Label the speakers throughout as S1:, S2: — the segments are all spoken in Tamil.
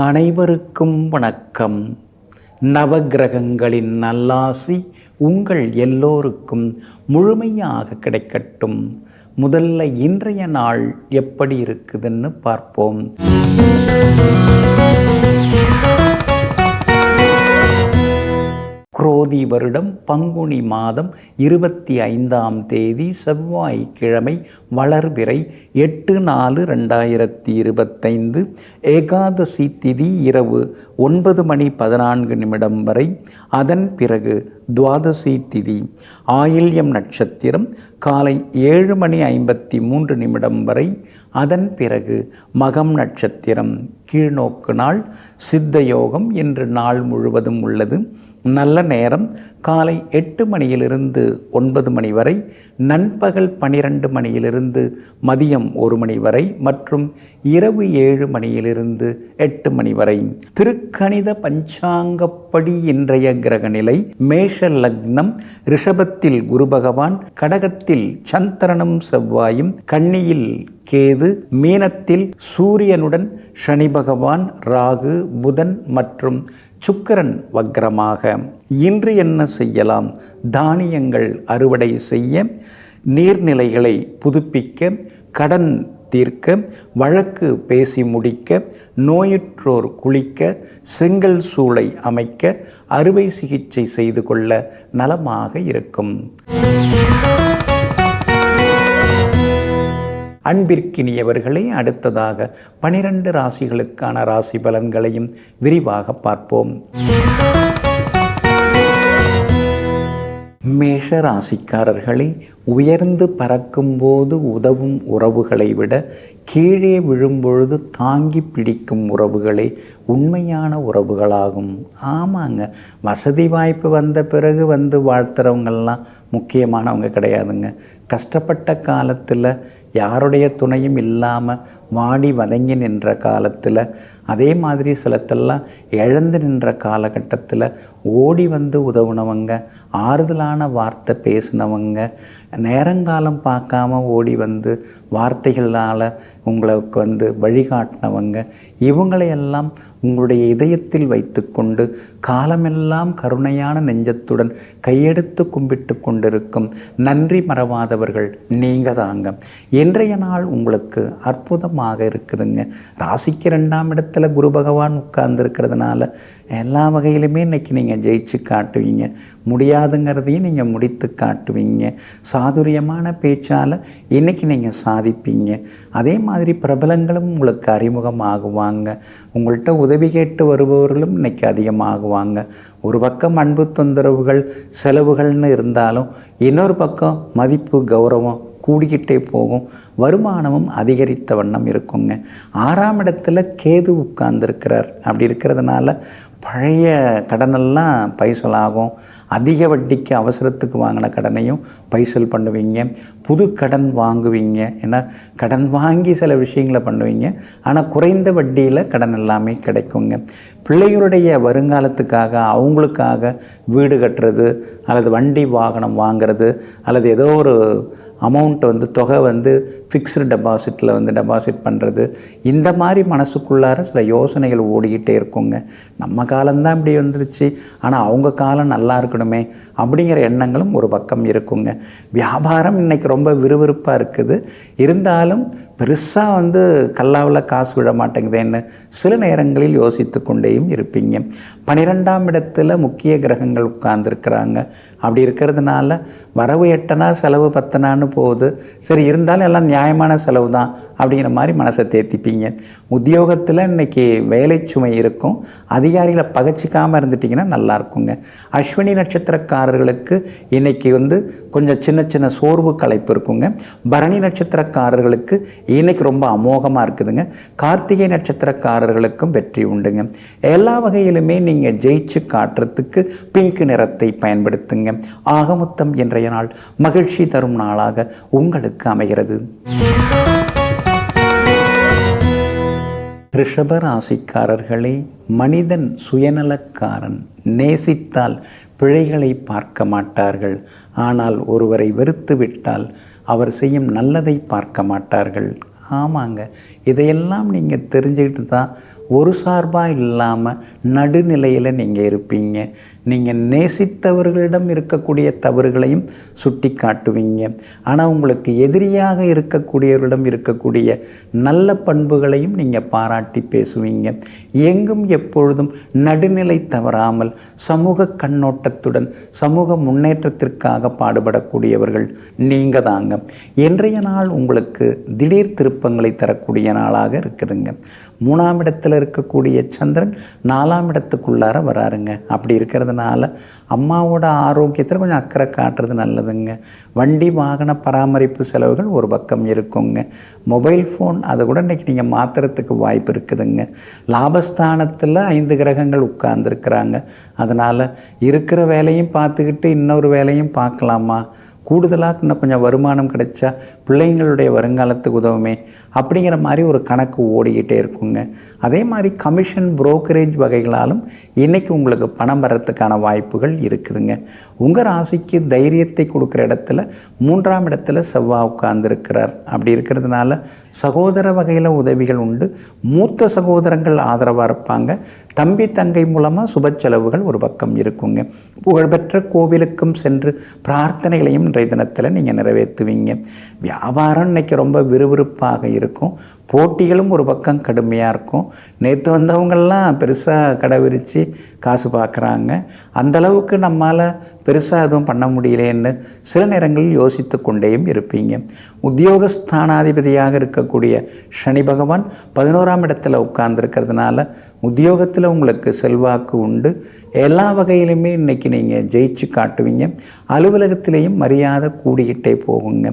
S1: அனைவருக்கும் வணக்கம். நவக்கிரகங்களின் நல்லாசி உங்கள் எல்லோருக்கும் முழுமையாக கிடைக்கட்டும். முதல்ல இன்றைய நாள் எப்படி இருக்குதுன்னு பார்ப்போம். குரோதி வருடம் பங்குனி மாதம் 25ஆம் தேதி செவ்வாய்க்கிழமை, வளர்பிறை 8/4/2025. ஏகாதசி திதி இரவு 9:14 வரை. அதன் பிறகு துவாதசி திதி. ஆயில்யம் நட்சத்திரம் காலை 7:53 வரை. அதன் பிறகு மகம் நட்சத்திரம். கீழ்நோக்கு நாள். சித்த யோகம் இன்று நாள் முழுவதும் உள்ளது. நல்ல நேரம் காலை 8 மணியிலிருந்து 9 மணி வரை, நண்பகல் 12 மணியிலிருந்து மதியம் 1 மணி வரை மற்றும் இரவு 7 மணியிலிருந்து 8 மணி வரை. திருக்கணித பஞ்சாங்கப்படி இன்றைய கிரகநிலை: மேஷ லக்னம், ரிஷபத்தில் குரு பகவான், கடகத்தில் சந்திரனும் செவ்வாயும், கன்னியில் கேது, மீனத்தில் சூரியனுடன் சனி பகவான், ராகு, புதன் மற்றும் சுக்கிரன் வக்ரமாக. இன்று என்ன செய்யலாம்? தானியங்கள் அறுவடை செய்ய, நீர்நிலைகளை புதுப்பிக்க, கடன் தீர்க்க, வழக்கு பேசி முடிக்க, நோயுற்றோர் குளிக்க, செங்கல் சூளை அமைக்க, அறுவை சிகிச்சை செய்து கொள்ள நலமாக இருக்கும். அன்பிற்கினியவர்களே, அடுத்ததாக 12 ராசிகளுக்கான ராசி பலன்களையும் விரிவாக பார்ப்போம். மேஷ ராசிக்காரர்களே, உயர்ந்து பறக்கும்போது உதவும் உறவுகளை விட கீழே விழும்பொழுது தாங்கி பிடிக்கும் உறவுகளே உண்மையான உறவுகளாகும். ஆமாங்க, வசதி வாய்ப்பு வந்த பிறகு வாழ்த்துறவங்கெல்லாம் முக்கியமானவங்க கிடையாதுங்க. கஷ்டப்பட்ட காலத்தில் யாருடைய துணையும் இல்லாமல் வாடி வதங்கி நின்ற காலத்தில், அதே மாதிரி சிலத்தெல்லாம் இழந்து நின்ற காலகட்டத்தில் ஓடி உதவுனவங்க, ஆறுதலான வார்த்தை பேசினவங்க, நேரங்காலம் பார்க்காம ஓடி வார்த்தைகளால் உங்களுக்கு வழிகாட்டினவங்க, இவங்களையெல்லாம் உங்களுடைய இதயத்தில் வைத்து கொண்டு காலமெல்லாம் கருணையான நெஞ்சத்துடன் கையெடுத்து கும்பிட்டு கொண்டிருக்கும் நன்றி மறவாதவர்கள் நீங்கள் தாங்க. இன்றைய நாள் உங்களுக்கு அற்புதமாக இருக்குதுங்க. ராசிக்கு 2ஆம் இடத்துல குரு பகவான் உட்கார்ந்துருக்கிறதுனால எல்லா வகையிலுமே இன்றைக்கி நீங்கள் ஜெயிச்சு காட்டுவீங்க. முடியாதுங்கிறதையும் நீங்கள் முடித்து காட்டுவீங்க. சாதுரியமான பேச்சால் இன்றைக்கி நீங்கள் சாதிப்பீங்க. அதே மாதிரி பிரபலங்களும் உங்களுக்கு அறிமுகமாகுவாங்க. உங்கள்கிட்ட உதவி கேட்டு வருபவர்களும் இன்றைக்கி அதிகமாகுவாங்க. ஒரு பக்கம் அன்பு தொந்தரவுகள் செலவுகள்னு இருந்தாலும் இன்னொரு பக்கம் மதிப்பு கௌரவம் கூடிக்கிட்டே போகும். வருமானமும் அதிகரித்த வண்ணம் இருக்குங்க. 6ஆம் இடத்துல கேது உட்கார்ந்துருக்கிறார். அப்படி இருக்கிறதுனால பழைய கடனெல்லாம் பைசலாகும். அதிக வட்டிக்கு அவசரத்துக்கு வாங்கின கடனையும் பைசல் பண்ணுவீங்க. புது கடன் வாங்குவீங்க. ஏன்னா கடன் வாங்கி சில விஷயங்களை பண்ணுவீங்க. ஆனால் குறைந்த வட்டியில் கடன் எல்லாமே கிடைக்குங்க. பிள்ளைகளுடைய வருங்காலத்துக்காக அவங்களுக்காக வீடு கட்டுறது அல்லது வண்டி வாகனம் வாங்கிறது அல்லது ஏதோ ஒரு அமௌண்ட் தொகை ஃபிக்ஸ்டு டெபாசிட்டில் டெபாசிட் பண்ணுறது, இந்த மாதிரி மனசுக்குள்ளார சில யோசனைகள் ஓடிக்கிட்டே இருக்குங்க. நம்ம காலம்தான் இப்படி வந்துருச்சு, ஆனால் அவங்க காலம் நல்லா இருக்கணுமே அப்படிங்கிற எண்ணங்களும் ஒரு பக்கம் இருக்குங்க. வியாபாரம் இன்றைக்கி ரொம்ப விறுவிறுப்பாக இருக்குது. இருந்தாலும் பெருசாக கல்லாவில் காசு விட மாட்டேங்குதுன்னு சில நேரங்களில் யோசித்து கொண்டேயும் இருப்பீங்க. 12ஆம் இடத்துல முக்கிய கிரகங்கள் உட்கார்ந்துருக்கிறாங்க. அப்படி இருக்கிறதுனால வரவு 8 செலவு 10 போகுது. சரி, இருந்தாலும் எல்லாம் நியாயமான செலவு தான் அப்படிங்கிற மாதிரி மனசை தேத்திப்பீங்க. உத்தியோகத்தில் இன்றைக்கி வேலை சுமை இருக்கும். அதிகாரிகளை பகச்சிக்காமல் இருந்துட்டிங்கன்னா நல்லா இருக்குங்க. அஸ்வினி நட்சத்திரக்காரர்களுக்கு இன்றைக்கி கொஞ்சம் சின்ன சின்ன சோர்வு களைப்பு இருக்குங்க. பரணி நட்சத்திரக்காரர்களுக்கு இன்றைக்கி ரொம்ப அமோகமாக இருக்குதுங்க. கார்த்திகை நட்சத்திரக்காரர்களுக்கும் வெற்றி உண்டுங்க. எல்லா வகையிலுமே நீங்கள் ஜெயிச்சு காட்டுறதுக்கு பிங்க் நிறத்தை பயன்படுத்துங்க. ஆகமொத்தம் இன்றைய நாள் மகிழ்ச்சி தரும் நாளாக உங்களுக்கு அமைகிறது. ரிஷப ராசிக்காரர்களே, மனிதன் சுயநலக்காரன். நேசித்தால் பிழைகளை பார்க்க மாட்டார்கள். ஆனால் ஒருவரை வெறுத்து விட்டால் அவர் செய்யும் நல்லதை பார்க்க மாட்டார்கள். ஆமாங்க, இதையெல்லாம் நீங்கள் தெரிஞ்சுக்கிட்டு தான் ஒரு சார்பாக இல்லாமல் நடுநிலையில் நீங்கள் இருப்பீங்க. நீங்கள் நேசித்தவர்களிடம் இருக்கக்கூடிய தவறுகளையும் சுட்டி காட்டுவீங்க. ஆனால் உங்களுக்கு எதிரியாக இருக்கக்கூடியவர்களிடம் இருக்கக்கூடிய நல்ல பண்புகளையும் நீங்கள் பாராட்டி பேசுவீங்க. எங்கும் எப்பொழுதும் நடுநிலை தவறாமல் சமூக கண்ணோட்டத்துடன் சமூக முன்னேற்றத்திற்காக பாடுபடக்கூடியவர்கள் நீங்கள் தாங்க. இன்றைய நாள் உங்களுக்கு திடீர் திருப்பங்களை தரக்கூடிய நாளாக இருக்குதுங்க. 3ஆம் இடத்தில் இருக்கக்கூடிய சந்திரன் 4ஆம் இடத்துக்குள்ளார வராருங்க. அப்படி இருக்கிறதுனால அம்மாவோட ஆரோக்கியத்தில் கொஞ்சம் அக்கறை காட்டுறது நல்லதுங்க. வண்டி வாகன பராமரிப்பு செலவுகள் ஒரு பக்கம் இருக்குங்க. மொபைல் ஃபோன் அதை கூட இன்றைக்கி நீங்கள் மாற்றுறதுக்கு வாய்ப்பு இருக்குதுங்க. லாபஸ்தானத்தில் 5 கிரகங்கள் உட்கார்ந்துருக்குறாங்க. அதனால் இருக்கிற வேலையும் பார்த்துக்கிட்டு இன்னொரு வேலையும் பார்க்கலாமா, கூடுதலாக இன்னும் கொஞ்சம் வருமானம் கிடைச்சா பிள்ளைங்களுடைய வருங்காலத்துக்கு உதவுமே அப்படிங்கிற மாதிரி ஒரு கணக்கு ஓடிக்கிட்டே இருக்குங்க. அதே மாதிரி கமிஷன் புரோக்கரேஜ் வகைகளாலும் இன்றைக்கி உங்களுக்கு பணம் வரத்துக்கான வாய்ப்புகள் இருக்குதுங்க. உங்கள் ராசிக்கு தைரியத்தை கொடுக்குற இடத்துல 3ஆம் இடத்துல செவ்வாய் உட்கார்ந்துருக்கிறார். அப்படி இருக்கிறதுனால சகோதர வகையில் உதவிகள் உண்டு. மூத்த சகோதரங்கள் ஆதரவாக இருப்பாங்க. தம்பி தங்கை மூலமாக சுப செலவுகள் ஒரு பக்கம் இருக்குங்க. புகழ்பெற்ற கோவிலுக்கும் சென்று பிரார்த்தனைகளையும் இன்றைய தினத்தில் நீங்கள் நிறைவேற்றுவீங்க. வியாபாரம் இன்றைக்கி ரொம்ப விறுவிறுப்பாக இருக்கும். போட்டிகளும் ஒரு பக்கம் கடுமையாக இருக்கும். நேற்று வந்தவங்கள்லாம் பெருசாக கடை விரித்து காசு பார்க்குறாங்க. அந்தளவுக்கு நம்மால் பெருசாக எதுவும் பண்ண முடியலேன்னு சில நேரங்களில் யோசித்து கொண்டேயும் இருப்பீங்க. உத்தியோகஸ்தானாதிபதியாக இருக்கக்கூடிய சனி பகவான் 11ஆம் இடத்துல உட்கார்ந்துருக்கிறதுனால உத்தியோகத்தில் உங்களுக்கு செல்வாக்கு உண்டு. எல்லா வகையிலுமே இன்றைக்கி நீங்கள் ஜெயிச்சு காட்டுவீங்க. அலுவலகத்திலேயும் மரியாதை கூடிக்கிட்டே போகுங்க.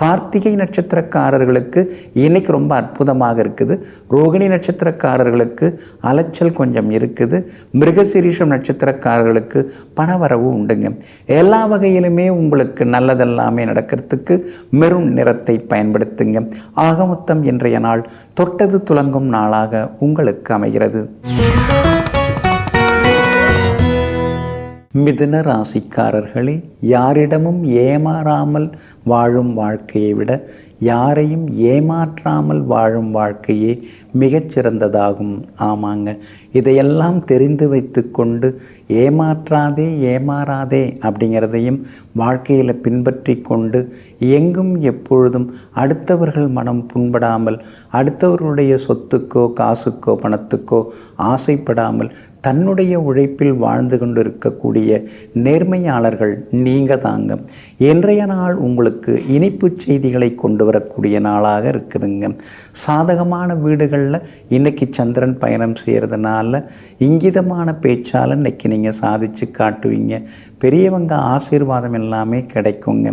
S1: கார்த்திகை நட்சத்திரக்காரர்களுக்கு இன்றைக்கி ரொம்ப அற்புதமாக இருக்குது. ரோகிணி நட்சத்திரக்காரர்களுக்கு அலைச்சல் கொஞ்சம் இருக்குது. மிருகசீரிஷம் நட்சத்திரக்காரர்களுக்கு பணவரவு உண்டுங்க. எல்லா வகையிலுமே உங்களுக்கு நல்லதெல்லாமே நடக்கிறதுக்கு மெரூன் நிறத்தை பயன்படுத்துங்க. ஆக மொத்தம் இன்றைய நாள் தொட்டது துலங்கும் நாளாக உங்களுக்கு அமைகிறது. மிதுன ராசிக்காரர்களே, யாரிடமும் ஏமாறாமல் வாழும் வாழ்க்கையை விட யாரையும் ஏமாற்றாமல் வாழும் வாழ்க்கையே மிகச்சிறந்ததாகும். ஆமாங்க, இதையெல்லாம் தெரிந்து வைத்து கொண்டு ஏமாறாதே அப்படிங்கிறதையும் வாழ்க்கையில் பின்பற்றி கொண்டு எங்கும் எப்பொழுதும் அடுத்தவர்கள் மனம் புண்படாமல், அடுத்தவர்களுடைய சொத்துக்கோ காசுக்கோ பணத்துக்கோ ஆசைப்படாமல் தன்னுடைய உழைப்பில் வாழ்ந்து கொண்டு இருக்கக்கூடிய நேர்மையாளர்கள் நீங்கள் தாங்க. இன்றைய நாள் உங்களுக்கு இனிப்பு செய்திகளை கொண்டு வரக்கூடிய நாளாக இருக்குதுங்க. சாதகமான வீடுகளில் இன்றைக்கி சந்திரன் பயணம் செய்கிறதுனால இங்கிதமான பேச்சால் இன்றைக்கி நீங்கள் சாதித்து காட்டுவீங்க. பெரியவங்க ஆசீர்வாதம் எல்லாமே கிடைக்குங்க.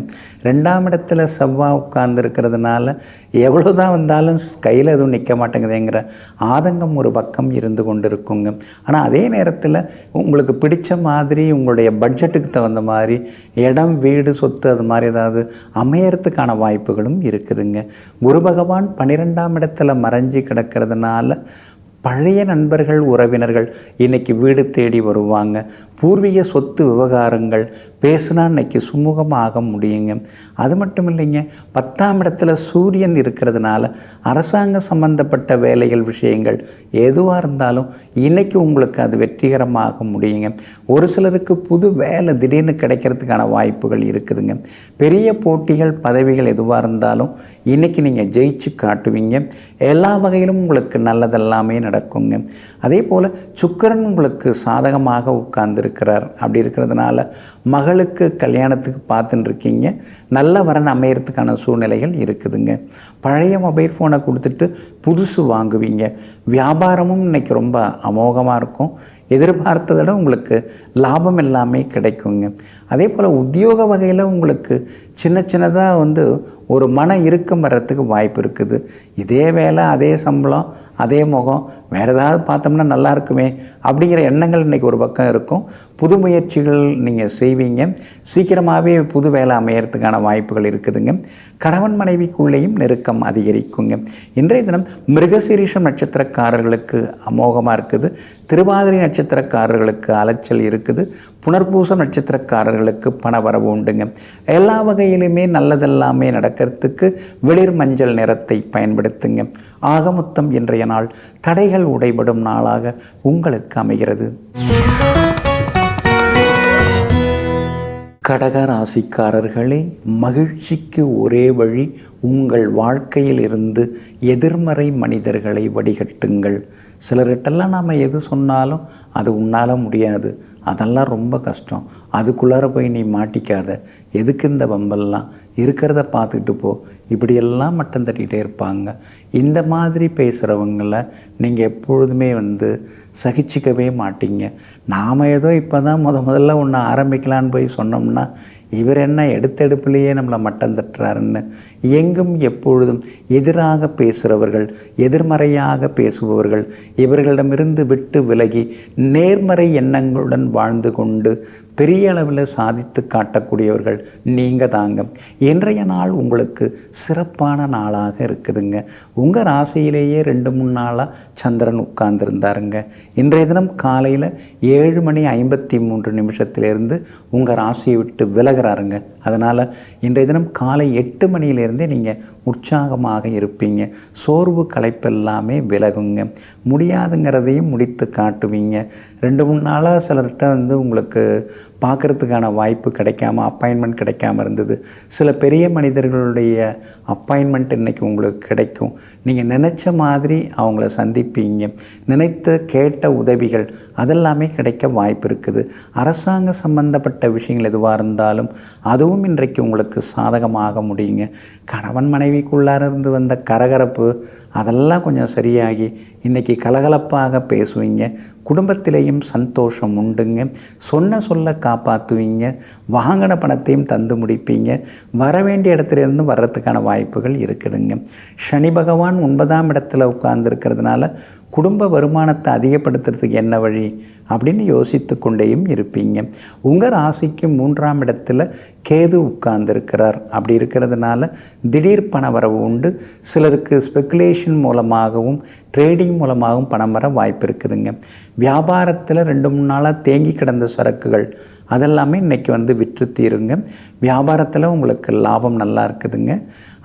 S1: 2ஆம் இடத்துல செவ்வாய் உட்கார்ந்துருக்கிறதுனால எவ்வளோதான் வந்தாலும் கையில் எதுவும் நிற்க மாட்டேங்குதுங்கிற ஆதங்கம் ஒரு பக்கம் இருந்து கொண்டு இருக்குங்க. ஆனால் அதே நேரத்தில் உங்களுக்கு பிடிச்ச மாதிரி உங்களுடைய பட்ஜெட்டுக்கு தகுந்த மாதிரி இடம் வீடு சொத்து அது மாதிரி ஏதாவது அமையறதுக்கான வாய்ப்புகளும் இருக்குதுங்க. குரு பகவான் 12ஆம் இடத்துல மறைஞ்சி கிடக்கிறதுனால பழைய நண்பர்கள் உறவினர்கள் இன்றைக்கி வீடு தேடி வருவாங்க. பூர்வீக சொத்து விவகாரங்கள் பேசுனா இன்றைக்கி சுமூகமாக முடியுங்க. அது மட்டும் இல்லைங்க, 10ஆம் இடத்துல சூரியன் இருக்கிறதுனால அரசாங்க சம்பந்தப்பட்ட வேலைகள் விஷயங்கள் எதுவாக இருந்தாலும் இன்றைக்கி உங்களுக்கு அது வெற்றிகரமாக முடியுங்க. ஒரு சிலருக்கு புது வேலை திடீர்னு கிடைக்கிறதுக்கான வாய்ப்புகள் இருக்குதுங்க. பெரிய போட்டிகள் பதவிகள் எதுவாக இருந்தாலும் இன்றைக்கி நீங்கள் ஜெயிச்சு காட்டுவீங்க. எல்லா வகையிலும் உங்களுக்கு நல்லதெல்லாமே நடக்குங்க. அதே போல் சுக்கிரன் உங்களுக்கு சாதகமாக உட்கார்ந்துருக்கிறார். அப்படி இருக்கிறதுனால மகளுக்கு கல்யாணத்துக்கு பார்த்துன்னு இருக்கீங்க. நல்ல வரன் அமையறதுக்கான சூழ்நிலைகள் இருக்குதுங்க. பழைய மொபைல் ஃபோனை கொடுத்துட்டு புதுசு வாங்குவீங்க. வியாபாரமும் இன்றைக்கி ரொம்ப அமோகமாக இருக்கும். எதிர்பார்த்ததை விட உங்களுக்கு லாபம் எல்லாமே கிடைக்குங்க. அதே போல் உத்தியோக வகையில் உங்களுக்கு சின்னதாக ஒரு மன இறுக்கம் வர்றதுக்கு வாய்ப்பு இருக்குது. இதே வேலை அதே சம்பளம் அதே முகம் வேறு ஏதாவது பார்த்தோம்னா நல்லா இருக்குமே அப்படிங்கிற எண்ணங்கள் இன்றைக்கி ஒரு பக்கம் இருக்கும். புது முயற்சிகள் நீங்கள் செய்வீங்க. சீக்கிரமாகவே புது வேலை அமையறதுக்கான வாய்ப்புகள் இருக்குதுங்க. கணவன் மனைவிக்குள்ளேயும் நெருக்கம் அதிகரிக்குங்க. இன்றைய தினம் மிருகசீரிஷம் நட்சத்திரக்காரர்களுக்கு அமோகமாக இருக்குது. திருவாதிரை நட்சத்திரக்காரர்களுக்கு அலைச்சல் இருக்குது. புனர்பூசம் நட்சத்திரக்காரர்களுக்கு பண வரவு உண்டுங்க. எல்லா வகையிலுமே நல்லதெல்லாமே நடக்கிறதுக்கு வெளிர் மஞ்சள் நிறத்தை பயன்படுத்துங்க. ஆகமொத்தம் இன்றைய நாள் தடைகள் உடைபடும் நாளாக உங்களுக்கு அமைகிறது. கடக ராசிக்காரர்களே, மகிழ்ச்சிக்கு ஒரே வழி உங்கள் வாழ்க்கையில் இருந்து எதிர்மறை மனிதர்களை வடிகட்டுங்கள். சிலர்கிட்டெல்லாம் நாம் எது சொன்னாலும் அது உன்னால் முடியாது, அதெல்லாம் ரொம்ப கஷ்டம், அதுக்குள்ளார போய் நீ மாட்டிக்காத, எதுக்கு இந்த வம்பெல்லாம், இருக்கிறத பார்த்துக்கிட்டு போ, இப்படியெல்லாம் மட்டம் தட்டிகிட்டே இருப்பாங்க. இந்த மாதிரி பேசுகிறவங்கள நீங்கள் எப்பொழுதுமே சகிச்சிக்கவே மாட்டீங்க. நாம் ஏதோ இப்போ தான் முதல்ல ஒன்று ஆரம்பிக்கலான்னு போய் சொன்னோம்னா இவர் என்ன எடுத்தெடுப்புலேயே நம்மளை மட்டம் தட்டுறாருன்னு எங்கும் எப்பொழுதும் எதிராக பேசுகிறவர்கள், எதிர்மறையாக பேசுபவர்கள், இவர்களிடமிருந்து விட்டு விலகி நேர்மறை எண்ணங்களுடன் வாழ்ந்து கொண்டு பெரிய அளவில் சாதித்து காட்டக்கூடியவர்கள் நீங்கள் தாங்க. இன்றைய நாள் உங்களுக்கு சிறப்பான நாளாக இருக்குதுங்க. உங்கள் ராசியிலேயே 2-3 நாளாக சந்திரன் உட்கார்ந்துருந்தாருங்க. இன்றைய தினம் காலையில் 7:53 உங்கள் ராசியை விட்டு விலகிறாருங்க. அதனால் இன்றைய தினம் காலை 8 மணியிலேருந்தே நீங்கள் உற்சாகமாக இருப்பீங்க. சோர்வு களைப்பெல்லாமே விலகுங்க. முடியாதுங்கிறதையும் முடித்து காட்டுவீங்க. 2-3 நாளாக சிலர்கிட்ட உங்களுக்கு பார்க்குறதுக்கான வாய்ப்பு கிடைக்காம, அப்பாயின்மெண்ட் கிடைக்காம இருந்தது. சில பெரிய மனிதர்களுடைய அப்பாயின்மெண்ட் இன்றைக்கி உங்களுக்கு கிடைக்கும். நீங்கள் நினச்ச மாதிரி அவங்கள சந்திப்பீங்க. நினைத்து கேட்ட உதவிகள் அதெல்லாமே கிடைக்க வாய்ப்பு இருக்குது. அரசாங்க சம்பந்தப்பட்ட விஷயங்கள் எதுவாக இருந்தாலும் அதுவும் இன்றைக்கு உங்களுக்கு சாதகமாக முடியுங்க. கணவன் மனைவிக்குள்ளார இருந்து வந்த கரகரப்பு அதெல்லாம் கொஞ்சம் சரியாகி இன்றைக்கி கலகலப்பாக பேசுவீங்க. குடும்பத்திலேயும் சந்தோஷம் உண்டுங்க. சொன்ன சொல்ல காப்பாற்றுவீங்க. வாங்கின பணத்தையும் தந்து முடிப்பீங்க. வர வேண்டிய இடத்துலேருந்து வர்றதுக்கான வாய்ப்புகள் இருக்குதுங்க. சனி பகவான் 9ஆம் இடத்துல உட்கார்ந்துருக்கிறதுனால குடும்ப வருமானத்தை அதிகப்படுத்துறதுக்கு என்ன வழி அப்படின்னு யோசித்து கொண்டேயும் இருப்பீங்க. உங்கள் ராசிக்கு 3ஆம் இடத்துல கேது உட்கார்ந்துருக்கிறார். அப்படி இருக்கிறதுனால திடீர் பண வரவு உண்டு. சிலருக்கு ஸ்பெக்குலேஷன் மூலமாகவும் ட்ரேடிங் மூலமாகவும் பணம் வர வாய்ப்பு இருக்குதுங்க. வியாபாரத்தில் 2-3 நாளாக தேங்கி கிடந்த சரக்குகள் அதெல்லாமே இன்றைக்கி விற்று தீருங்க. வியாபாரத்தில் உங்களுக்கு லாபம் நல்லா இருக்குதுங்க.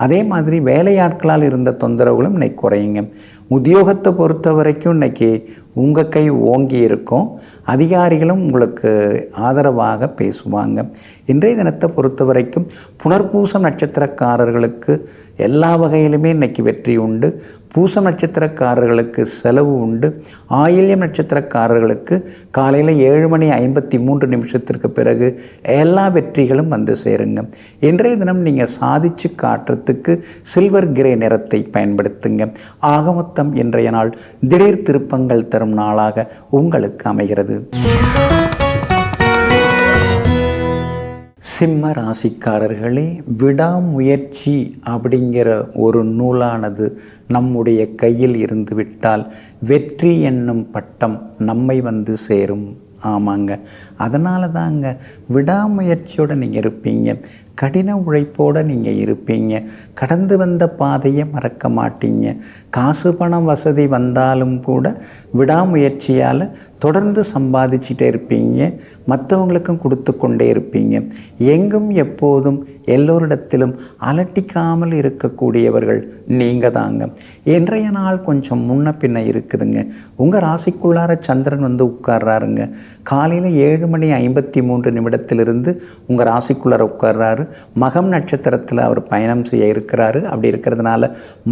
S1: அதே மாதிரி வேலையாட்களால் இருந்த தொந்தரவுகளும் இன்றைக்கி குறையுங்க. உத்தியோகத்தை பொறுத்த வரைக்கும் இன்றைக்கி உங்கள் கை ஓங்கி இருக்கும். அதிகாரிகளும் உங்களுக்கு ஆதரவாக பேசுவாங்க. இன்றைய தினத்தை பொறுத்த வரைக்கும் புனர்பூசம் நட்சத்திரக்காரர்களுக்கு எல்லா வகையிலுமே இன்றைக்கி வெற்றி உண்டு. பூசம் நட்சத்திரக்காரர்களுக்கு செலவு உண்டு. ஆயில்யம் நட்சத்திரக்காரர்களுக்கு காலையில் 7:53 பிறகு எல்லா வெற்றிகளும் சேருங்க. இன்றைய தினம் நீங்கள் சாதித்து காட்டுறதுக்கு சில்வர் கிரே நிறத்தை பயன்படுத்துங்க. ஆகமொத்தம் இன்றைய நாள் திடீர் திருப்பங்கள் தரும் நாளாக உங்களுக்கு அமைகிறது. சிம்ம ராசிக்காரர்களே, விடாமுயற்சி அப்படிங்கிற ஒரு நூலானது நம்முடைய கையில் இருந்து விட்டால் வெற்றி என்னும் பட்டம் நம்மை சேரும். ஆமாங்க, அதனால தாங்க விடாமுயற்சியோடு நீங்கள் இருப்பீங்க. கடின உழைப்போடு நீங்கள் இருப்பீங்க. கடந்து வந்த பாதையை மறக்க மாட்டீங்க. காசு பணம் வசதி வந்தாலும் கூட விடாமுயற்சியால் தொடர்ந்து சம்பாதிச்சுட்டே இருப்பீங்க. மற்றவங்களுக்கும் கொடுத்து கொண்டே இருப்பீங்க. எங்கும் எப்போதும் எல்லோரிடத்திலும் அலட்டிக்காமல் இருக்கக்கூடியவர்கள் நீங்கள் தாங்க. இன்றைய நாள் கொஞ்சம் முன்ன பின்ன இருக்குதுங்க. உங்கள் ராசிக்குள்ளார சந்திரன் உட்கார்றாருங்க. காலையில் 7:53 உங்கள் ராசிக்குள்ளார உட்கார்றாரு. மகம் நட்சத்திரத்தில் அவர் பயணம் செய்ய இருக்கிறாரு. அப்படி இருக்கிறதுனால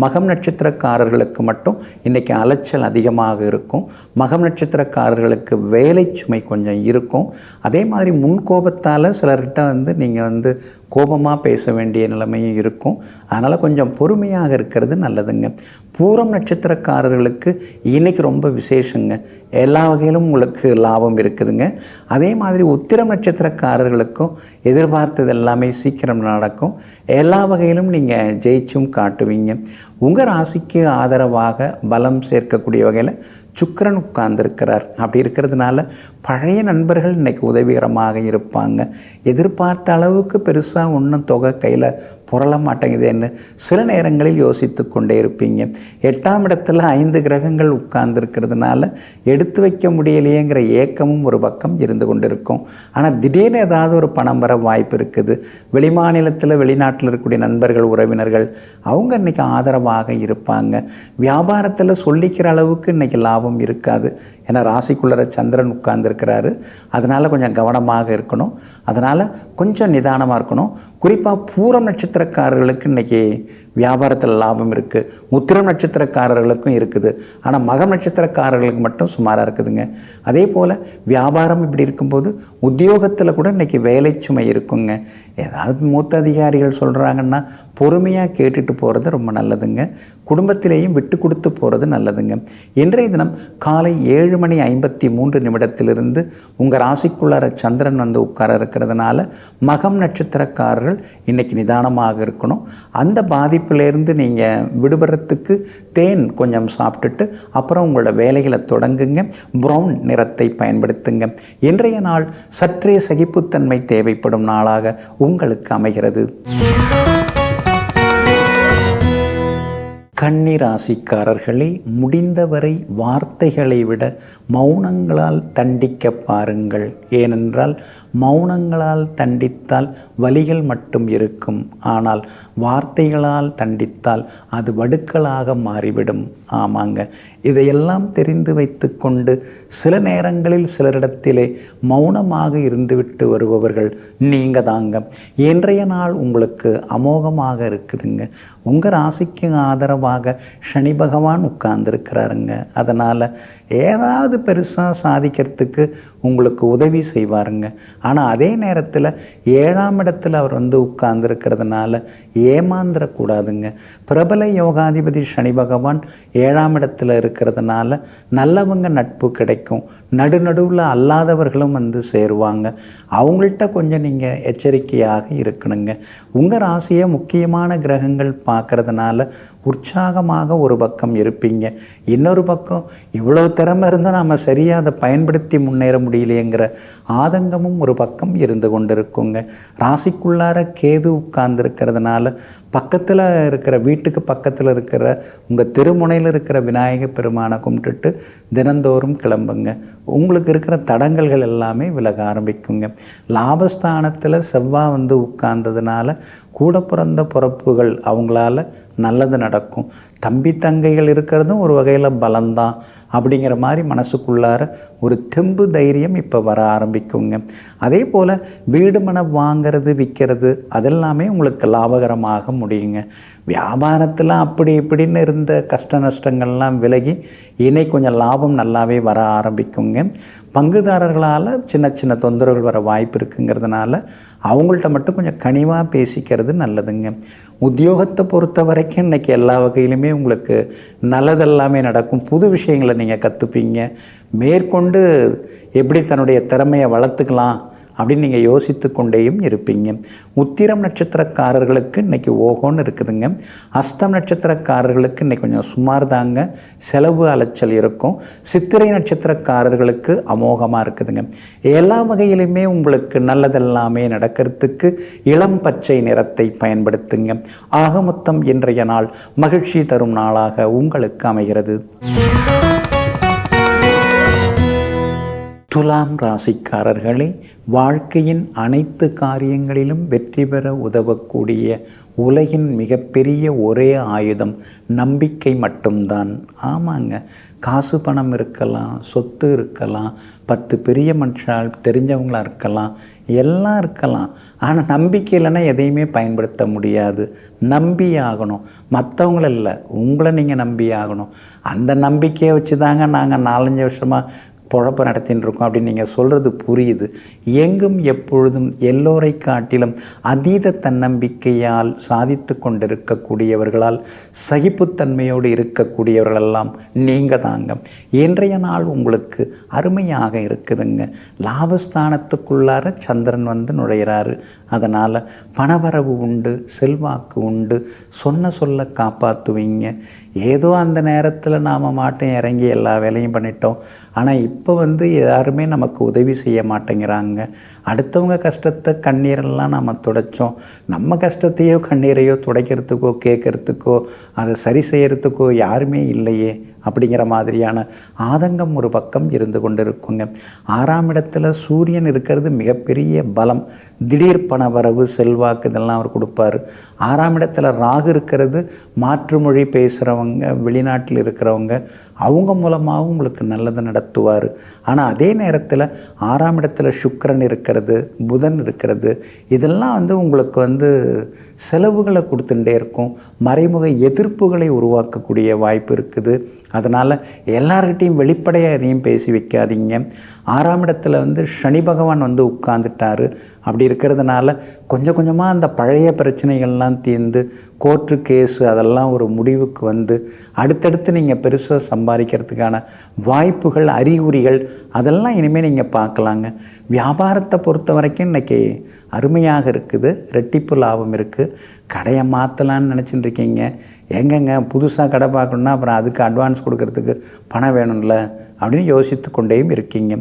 S1: மகம் நட்சத்திரக்காரர்களுக்கு மட்டும் இன்றைக்கி அலைச்சல் அதிகமாக இருக்கும். மகம் நட்சத்திரக்காரர்களுக்கு வேலை சுமை கொஞ்சம் இருக்கும். அதே மாதிரி முன்கோபத்தால் சிலர்கிட்ட நீங்கள் கோபமாக பேச வேண்டிய நிலைமையும் இருக்கும். அதனால் கொஞ்சம் பொறுமையாக இருக்கிறது நல்லதுங்க. பூரம் நட்சத்திரக்காரர்களுக்கு இன்றைக்கி ரொம்ப விசேஷங்க. எல்லா வகையிலும் உங்களுக்கு லாபம் இருக்குதுங்க. அதே மாதிரி உத்திரம் நட்சத்திரக்காரர்களுக்கும் எதிர்பார்த்தது எல்லாமே சீக்கிரம் நடக்கும். எல்லா வகையிலும் நீங்கள் ஜெயிச்சும் காட்டுவீங்க. உங்கள் ராசிக்கு ஆதரவாக பலம் சேர்க்கக்கூடிய வகையில் சுக்கிரன் உட்கார்ந்துருக்கிறார். அப்படி இருக்கிறதுனால பழைய நண்பர்கள் இன்றைக்கி உதவிகரமாக இருப்பாங்க. எதிர்பார்த்த அளவுக்கு பெருசாக ஒன்றும் தொகை கையில் புரள மாட்டேங்குதுன்னு சில நேரங்களில் யோசித்து கொண்டே இருப்பீங்க. 8ஆம் இடத்துல 5 கிரகங்கள் உட்கார்ந்துருக்கிறதுனால எடுத்து வைக்க முடியலையேங்கிற ஏக்கமும் ஒரு பக்கம் இருந்து கொண்டு இருக்கும். ஆனால் திடீர்னு ஏதாவது ஒரு பணம் வர வாய்ப்பு இருக்குது. வெளிமாநிலத்தில் வெளிநாட்டில் இருக்கக்கூடிய நண்பர்கள் உறவினர்கள் அவங்க இன்றைக்கி ஆதரவாக இருப்பாங்க. வியாபாரத்தில் சொல்லிக்கிற அளவுக்கு இன்றைக்கி லாபம் இருக்காது. ஏன்னா ராசிக்குள்ளர சந்திரன் உட்கார்ந்துருக்கிறாரு. அதனால் கொஞ்சம் கவனமாக இருக்கணும். அதனால் கொஞ்சம் நிதானமாக இருக்கணும். குறிப்பாக பூரம் நட்சத்திரக்காரர்களுக்கு இன்றைக்கி வியாபாரத்தில் லாபம் இருக்குது. உத்திரம் நட்சத்திரக்காரர்களுக்கும் இருக்குது. ஆனால் மகம் நட்சத்திரக்காரர்களுக்கு மட்டும் சுமாராக இருக்குதுங்க. அதே போல் வியாபாரம் இப்படி இருக்கும்போது உத்தியோகத்தில் கூட இன்றைக்கி வேலை சுமை இருக்குங்க. ஏதாவது மூத்த அதிகாரிகள் சொல்கிறாங்கன்னா பொறுமையாக கேட்டுட்டு போகிறது ரொம்ப நல்லதுங்க. குடும்பத்திலேயும் விட்டு கொடுத்து போகிறது நல்லதுங்க. இன்றைய தினம் காலை 7:53 உங்கள் ராசிக்குள்ளார சந்திரன் வந்து உட்கார இருக்கிறதுனால மகம் நட்சத்திரக்காரர்கள் இன்றைக்கி நிதானமாக இருக்கணும். அந்த பாதிப்பிலேருந்து நீங்கள் விடுபடுறதுக்கு தேன் கொஞ்சம் சாப்பிட்டுட்டு அப்புறம் உங்களோட வேலைகளை தொடங்குங்க. ப்ரௌன் நிறத்தை பயன்படுத்துங்க. இன்றைய நாள் சற்றே சகிப்புத்தன்மை தேவைப்படும் நாளாக உங்களுக்கு அமைகிறது. கன்னி ராசிக்காரர்களே, முடிந்தவரை வார்த்தைகளை விட மௌனங்களால் தண்டிக்க பாருங்கள். ஏனென்றால் மௌனங்களால் தண்டித்தால் வலிகள் மட்டும் இருக்கும். ஆனால் வார்த்தைகளால் தண்டித்தால் அது வடுக்களாக மாறிவிடும். ஆமாங்க, இதையெல்லாம் தெரிந்து வைத்து கொண்டு சில நேரங்களில் சிலரிடத்திலே மௌனமாக இருந்துவிட்டு வருபவர்கள் நீங்கள் தாங்க. இன்றைய நாள் உங்களுக்கு அமோகமாக இருக்குதுங்க. உங்கள் ராசிக்கு ஆதரவாக சனி பகவான் உட்கார்ந்துருக்கிறாருங்க. அதனால் ஏதாவது பெருசாக சாதிக்கிறதுக்கு உங்களுக்கு உதவி செய்வாருங்க. ஆனால் அதே நேரத்தில் 7ஆம் இடத்துல அவர் வந்து உட்கார்ந்துருக்கிறதுனால ஏமாந்துடக்கூடாதுங்க. பிரபல யோகாதிபதி சனி பகவான் 7ஆம் இடத்துல இருக்கிறதுனால நல்லவங்க நட்பு கிடைக்கும். நடுநடுவில் அல்லாதவர்களும் வந்து சேருவாங்க. அவங்கள்ட்ட கொஞ்சம் நீங்கள் எச்சரிக்கையாக இருக்கணுங்க. உங்கள் ராசியை முக்கியமான கிரகங்கள் பார்க்கறதுனால உற்சாகமாக ஒரு பக்கம் இருப்பீங்க. இன்னொரு பக்கம் இவ்வளோ திறமை இருந்தால் நம்ம சரியாக அதை பயன்படுத்தி முன்னேற முடியலையேங்கிற ஆதங்கமும் ஒரு பக்கம் இருந்து கொண்டு இருக்குங்க. ராசிக்குள்ளார கேது உட்கார்ந்துருக்கிறதுனால பக்கத்தில் இருக்கிற வீட்டுக்கு பக்கத்தில் இருக்கிற உங்கள் திருமுனையில் இருக்கிற விநாயகர் பெருமானை கும்பிட்டுட்டு தினந்தோறும் கிளம்புங்க. உங்களுக்கு இருக்கிற தடங்கல்கள் எல்லாமே விலக ஆரம்பிக்குங்க. லாபஸ்தானத்தில் செவ்வாய் வந்து உட்கார்ந்ததுனால கூட பிறந்த பிறப்புகள் அவங்களால நல்லது நடக்கும். தம்பி தங்கைகள் இருக்கிறதும் ஒரு வகையில் பலம்தான் அப்படிங்கிற மாதிரி மனசுக்குள்ளார ஒரு தெம்பு தைரியம் இப்போ வர ஆரம்பிக்குங்க. அதே போல் வீடு மனம் வாங்கிறது விற்கிறது அதெல்லாமே உங்களுக்கு லாபகரமாக முடியுங்க. வியாபாரத்தில் அப்படி இப்படின்னு இருந்த கஷ்ட நஷ்டங்கள்லாம் விலகி இன்னைக்கு கொஞ்சம் லாபம் நல்லாவே வர ஆரம்பிக்குங்க. பங்குதாரர்களால் சின்ன சின்ன தொந்தரவுகள் வர வாய்ப்பு இருக்குங்கிறதுனால அவங்கள்ட்ட மட்டும் கொஞ்சம் கனிவாக பேசிக்கிறது நல்லதுங்க. உத்தியோகத்தை பொறுத்த வரைக்கும் இன்றைக்கி எல்லா வகையிலுமே உங்களுக்கு நல்லதெல்லாமே நடக்கும். புது விஷயங்களை நீங்கள் கற்றுப்பீங்க. மேற்கொண்டு எப்படி தன்னுடைய திறமையை வளர்த்துக்கலாம் அப்படின்னு நீங்கள் யோசித்து கொண்டேயும் இருப்பீங்க. உத்திரம் நட்சத்திரக்காரர்களுக்கு இன்றைக்கி ஓகோன்னு இருக்குதுங்க. அஸ்தம் நட்சத்திரக்காரர்களுக்கு இன்றைக்கி கொஞ்சம் சுமார் தாங்க, செலவு அலைச்சல் இருக்கும். சித்திரை நட்சத்திரக்காரர்களுக்கு அமோகமாக இருக்குதுங்க. எல்லா வகையிலுமே உங்களுக்கு நல்லதெல்லாமே நடக்கிறதுக்கு இளம் பச்சை நிறத்தை பயன்படுத்துங்க. ஆக மொத்தம் இன்றைய நாள் மகிழ்ச்சி தரும் நாளாக உங்களுக்கு அமைகிறது. துலாம் ராசிக்காரர்களே, வாழ்க்கையின் அனைத்து காரியங்களிலும் வெற்றி பெற உதவக்கூடிய உலகின் மிகப்பெரிய ஒரே ஆயுதம் நம்பிக்கை மட்டும்தான். ஆமாங்க, காசு பணம் இருக்கலாம், சொத்து இருக்கலாம், 10 பெரிய மனுஷால் தெரிஞ்சவங்களாக இருக்கலாம், எல்லாம் இருக்கலாம். ஆனால் நம்பிக்கை இல்லைன்னா எதையுமே பயன்படுத்த முடியாது. நம்பி ஆகணும். மற்றவங்கள இல்லை, உங்களை நீங்கள் நம்பி ஆகணும். அந்த நம்பிக்கையை வச்சு தாங்க நாங்கள் 4-5 வருஷமாக பொழப்ப நடத்தின்னு இருக்கோம் அப்படின்னு நீங்கள் சொல்கிறது புரியுது. எங்கும் எப்பொழுதும் எல்லோரை காட்டிலும் அதீத தன்னம்பிக்கையால் சாதித்து கொண்டிருக்கக்கூடியவர்களால் சகிப்புத்தன்மையோடு இருக்கக்கூடியவர்களெல்லாம் நீங்கள் தாங்க. இன்றைய நாள் உங்களுக்கு அருமையாக இருக்குதுங்க. லாபஸ்தானத்துக்குள்ளார சந்திரன் வந்து நுழையிறாரு. அதனால் பணவரவு உண்டு, செல்வாக்கு உண்டு, சொன்ன சொல்ல காப்பாற்றுவீங்க. ஏதோ அந்த நேரத்தில் நாம் மாட்டம் இறங்கி எல்லா வேலையும் பண்ணிட்டோம். ஆனால் இப்போ வந்து யாருமே நமக்கு உதவி செய்ய மாட்டேங்கிறாங்க. அடுத்தவங்க கஷ்டத்தை கண்ணீரெல்லாம் நம்ம துடைச்சோம். நம்ம கஷ்டத்தையோ கண்ணீரையோ துடைக்கிறதுக்கோ கேட்குறதுக்கோ அதை சரி செய்கிறதுக்கோ யாருமே இல்லையே அப்படிங்கிற மாதிரியான ஆதங்கம் ஒரு பக்கம் இருந்து கொண்டு இருக்குங்க. 6ஆம் இடத்துல சூரியன் இருக்கிறது மிகப்பெரிய பலம். திடீர் பண வரவு, செல்வாக்கு இதெல்லாம் அவர் கொடுப்பார். 6ஆம் இடத்துல ராகு இருக்கிறது மாற்று மொழி பேசுகிறவங்க, வெளிநாட்டில் இருக்கிறவங்க, அவங்க மூலமாகவும் உங்களுக்கு நல்லது நடத்துவார். ஆனால் அதே நேரத்தில் 6ஆம் இடத்துல சுக்கிரன் இருக்கிறது, புதன் இருக்கிறது, இதெல்லாம் வந்து உங்களுக்கு வந்து செலவுகளை கொடுத்துட்டே இருக்கும். மறைமுக எதிர்ப்புகளை உருவாக்கக்கூடிய வாய்ப்பு இருக்குது. அதனால் எல்லார்கிட்டையும் வெளிப்படையாக எதையும் பேசி வைக்காதீங்க. 6ஆம் இடத்துல வந்து சனி பகவான் வந்து உட்கார்ந்துட்டார். அப்படி இருக்கிறதுனால கொஞ்சம் கொஞ்சமாக அந்த பழைய பிரச்சனைகள்லாம் தீர்ந்து கோர்ட்டு கேஸு அதெல்லாம் ஒரு முடிவுக்கு வந்து அடுத்தடுத்து நீங்கள் பெருசாக சம்பாதிக்கிறதுக்கான வாய்ப்புகள், அறிகுறிகள் அதெல்லாம் இனிமேல் நீங்கள் பார்க்கலாங்க. வியாபாரத்தை பொறுத்த வரைக்கும் இன்றைக்கி அருமையாக இருக்குது. ரெட்டிப்பு லாபம் இருக்குது. கடையை மாற்றலான்னு நினச்சிட்டு இருக்கீங்க. எங்கெங்க புதுசாக கடை பார்க்கணுன்னா அப்புறம் அதுக்கு அட்வான்ஸ் கொடுக்கறதுக்கு பணம் வேணும்ல அப்படின்னு யோசித்து கொண்டேயும் இருக்கீங்க.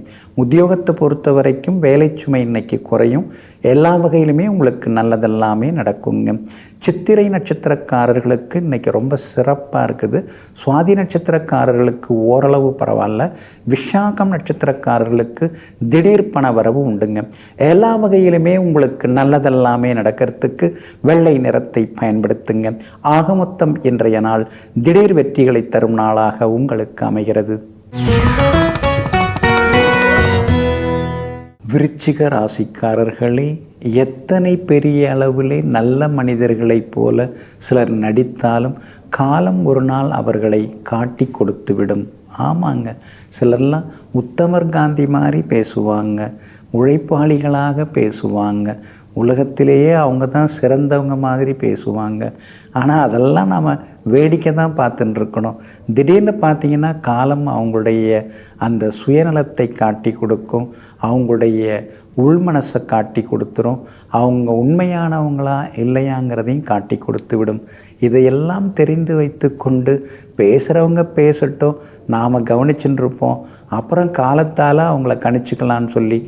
S1: உத்தியோகத்தை பொறுத்த வரைக்கும் வேலை சுமை இன்றைக்கி குறையும். எல்லா வகையிலுமே உங்களுக்கு நல்லதெல்லாமே நடக்குங்க. சித்திரை நட்சத்திரக்காரர்களுக்கு இன்றைக்கி ரொம்ப சிறப்பாக இருக்குது. சுவாதி நட்சத்திரக்காரர்களுக்கு ஓரளவு பரவாயில்ல. விஷாகம் நட்சத்திரக்காரர்களுக்கு திடீர் பண வரவு உண்டுங்க. எல்லா வகையிலுமே உங்களுக்கு நல்லதெல்லாமே நடக்கிறதுக்கு வெள்ளை நிறத்தை பயன்படுத்துங்க. ஆக மொத்தம் இன்றைய நாள் திடீர் வெற்றிகளை தரும் நாளாக உங்களுக்கு அமைகிறது. விருச்சிக ராசிக்காரர்களே, எத்தனை பெரிய அளவிலே நல்ல மனிதர்களைப் போல சிலர் நடித்தாலும் காலம் ஒரு நாள் அவர்களை காட்டி கொடுத்துவிடும். ஆமாங்க, சிலர்லாம் உத்தமர் காந்தி மாதிரி பேசுவாங்க, உழைப்பாளிகளாக பேசுவாங்க, உலகத்திலேயே அவங்க தான் சிறந்தவங்க மாதிரி பேசுவாங்க. ஆனால் அதெல்லாம் நாம் வேடிக்கை தான் பார்த்துட்டு இருக்கணும். திடீர்னு பார்த்திங்கன்னா காலம் அவங்களுடைய அந்த சுயநலத்தை காட்டி கொடுக்கும், அவங்களுடைய உள்மனசை காட்டி கொடுத்துரும், அவங்க உண்மையானவங்களா இல்லையாங்கிறதையும் காட்டி கொடுத்து விடும். இதையெல்லாம் தெரிந்து வைத்து கொண்டு பேசுகிறவங்க பேசட்டும், நாம் கவனிச்சுட்டு இருப்போம், அப்புறம் காலத்தால் அவங்கள கணிச்சுக்கலான்னு சொல்லி